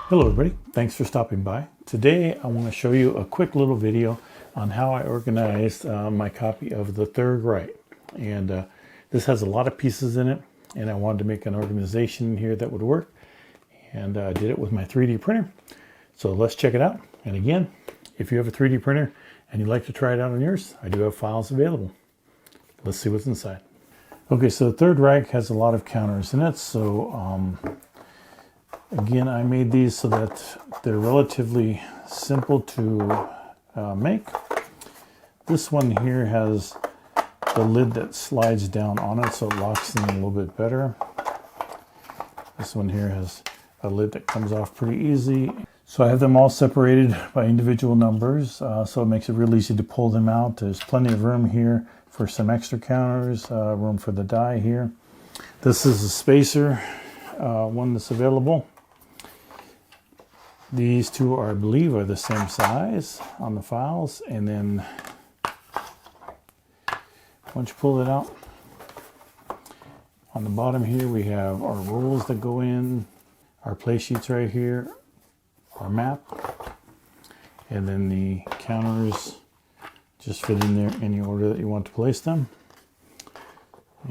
Hello everybody, thanks for stopping by. Today I want to show you a quick little video on how I organized my copy of the Third Reich. And this has a lot of pieces in it, and I wanted to make an organization here that would work. And I did it with my 3D printer. So let's check it out. And again, if you have a 3D printer and you'd like to try it out on yours, I do have files available. Let's see what's inside. Okay, so the Third Reich has a lot of counters in it. So again, I made these so that they're relatively simple to make. This one here has the lid that slides down on it, so it locks in a little bit better. This one here has a lid that comes off pretty easy. So I have them all separated by individual numbers, so it makes it real easy to pull them out. There's plenty of room here for some extra counters, room for the die here. This is a spacer, one that's available. These two I believe are the same size on the files, and then once you pull it out, on the bottom here we have our rules that go in, our play sheets right here, our map, and then the counters just fit in there any order that you want to place them,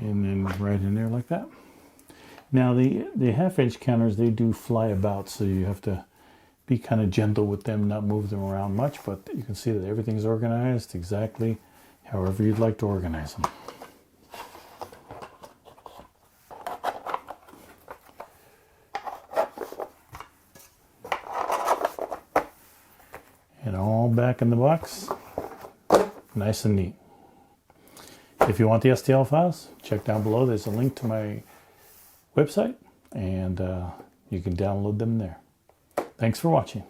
and then right in there like that. Now the half-inch counters, they do fly about, so you have to be kind of gentle with them, not move them around much, but you can see that everything's organized exactly however you'd like to organize them. And all back in the box, nice and neat. If you want the STL files, check down below. There's a link to my website, and you can download them there. Thanks for watching.